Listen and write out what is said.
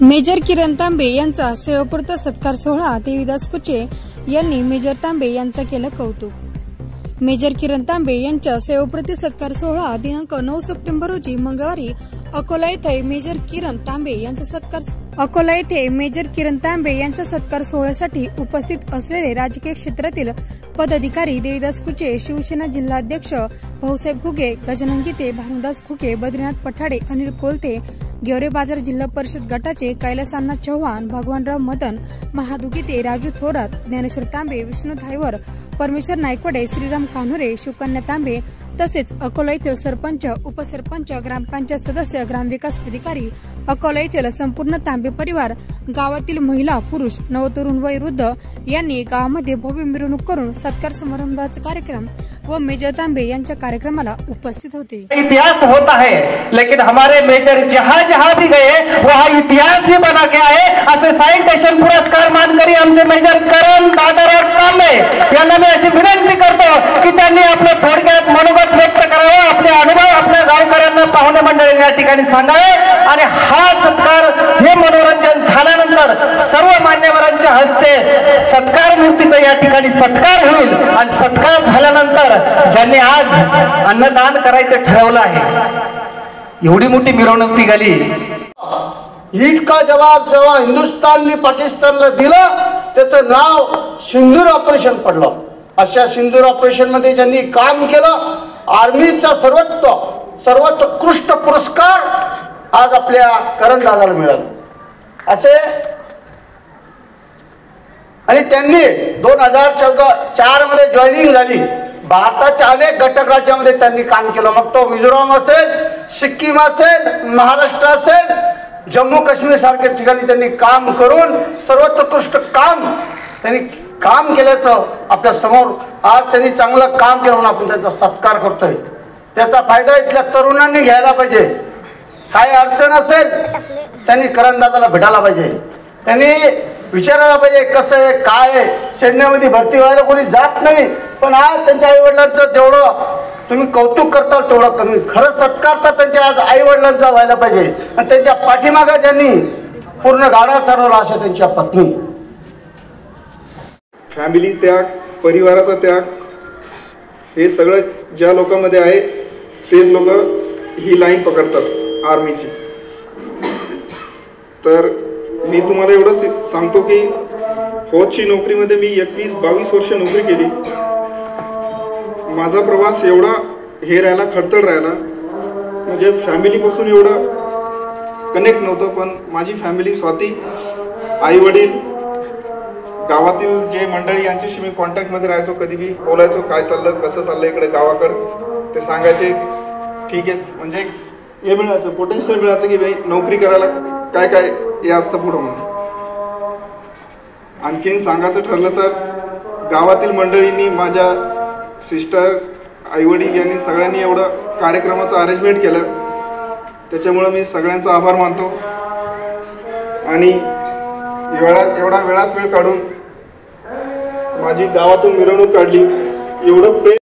Major किरण तांबे यांचा सेवापुरता सत्कार सोहळा देवीदास कुचे यांनी मेजर तांबे यांचा केलं कौतुक। मेजर किरण तांबे यांच्या सेवापुरती सत्कार सोहळा दिनांक 9 सप्टेंबर रोजी मंगळवारी अकोला येथे मेजर किरण तांबे यांचा सत्कार सोहळ्यासाठी उपस्थित असलेले राजकीय क्षेत्रातील पदाधिकारी देवीदास कुचे, शिवसेना जिल्हाध्यक्ष भाऊसाहेब घुगे, गजानन गीते, भानुदास घुगे, बद्रीनाथ पठाडे, अनिल कोलते, गेवरे बाजार जिल्हा परिषद गटाचे कैलास अण्णा चव्हाण, भगवानराव मदन, महादू गीते, राजू थोरात, ज्ञानेश्वर तांबे, विष्णू धायवर, परमेश्वर नायकवडे, श्रीराम कान्होरे, शिवकन्या तांबे तसेच अकोला येथील सरपंच, उपसरपंच, ग्रामपंचायत सदस्य, ग्रामविकास अधिकारी, अकोला येथील संपूर्ण तांबे परिवार, गावातील महिला, पुरुष, नवतरुण व वृद्ध यांनी गावामध्ये भव्य मिरवणूक करून सत्कार समारंभाचा कार्यक्रम व मेजर तांबे यांच्या कार्यक्रमाला उपस्थित होते। इतिहास होता है, लेकिन हमारे मेजर जहाँ जहाँ भी गए वहाँ इतिहास ही बना के आए। असे साइटेशन पुरस्कार मानकरी आमचे मेजर किरण दादाराव तांबे यांना मी अशी विनंती करतो की त्यांनी आपलं थोडक्यात मनोगत व्यक्त करावं, आपले अनुभव आपल्या गावकऱ्यांना, पाहुणे मंडळींनी या ठिकाणी सांगावे आणि हा सत्कार, हे मनोरंजन झाल्यानंतर सर्व मान्यवरांच्या हस्ते सत्कार मूर्तीचा या ठिकाणी सत्कार होईल आणि सत्कार झाल्यानंतर ज्यांनी आज अन्नदान करायचं ठरवलं आहे, एवढी मोठी मिरवणूक निघाली। ईट का जवाब जेव्हा हिंदुस्थानने पाकिस्तानला दिलं त्याचं नाव सिंदूर ऑपरेशन पडलं। अशा सिंदूर ऑपरेशन मध्ये ज्यांनी काम केलं, आर्मीचा सर्वोत्कृष्ट पुरस्कार आज आपल्या करण दादाला मिळाला असे। आणि त्यांनी 2004 मध्ये जॉईनिंग झाली। भारताच्या अनेक घटक राज्यामध्ये त्यांनी काम केलं, मग तो मिझोराम असेल, सिक्कीम असेल, महाराष्ट्र असेल, जम्मू काश्मीर सारख्या ठिकाणी त्यांनी काम करून सर्वोत्कृष्ट काम त्यांनी काम केल्याचं आपल्या समोर आज त्यांनी चांगलं काम केलं म्हणून आपण त्यांचा सत्कार करतोय। त्याचा फायदा इथल्या तरुणांनी घ्यायला पाहिजे। काय अडचण असेल त्यांनी करण दादाला भेटायला पाहिजे, त्यांनी विचारायला पाहिजे कसं आहे काय आहे। सैन्यामध्ये भरती व्हायला कोणी जात नाही, पण आज त्यांच्या आई वडिलांचं जेवढं तुम्ही कौतुक करताल तेवढं कमी। खरं सत्कार तर त्यांच्या आज आई वडिलांचा व्हायला पाहिजे आणि त्यांच्या पाठीमागे ज्यांनी पूर्ण गाडा चालवला अशा त्यांच्या पत्नी। फॅमिली त्याग, परिवाराचा त्याग, हे सगळं ज्या लोकांमध्ये आहे तेच लोक ही लाईन पकडतात आर्मीची। तर मी तुम्हाला एवढंच सांगतो की फौजची नोकरीमध्ये मी 21-22 वर्ष नोकरी केली। माझा प्रवास एवढा हे राहिला, खडतर राहिला, म्हणजे फॅमिलीपासून एवढं कनेक्ट नव्हतं, पण माझी फॅमिली, स्वाती, आई वडील, गावातील जे मंडळी यांच्याशी मी कॉन्टॅक्टमध्ये राहायचो, कधी बी बोलायचो काय चाललं, कसं चाललं इकडे गावाकडं, ते सांगायचे ठीक आहे, म्हणजे हे मिळायचं, पोटेन्शियल मिळायचं की भाई नोकरी करायला काय काय हे असतं पुढं म्हणून। आणखीन सांगायचं ठरलं तर गावातील मंडळींनी, माझ्या सिस्टर, आईवडील यांनी सगळ्यांनी एवढं कार्यक्रमाचं अरेंजमेंट केलं, त्याच्यामुळं मी सगळ्यांचा आभार मानतो। आणि एवढा वेळात वेळ काढून माझी गावातून मिरवणूक काढली, एवढं प्रेम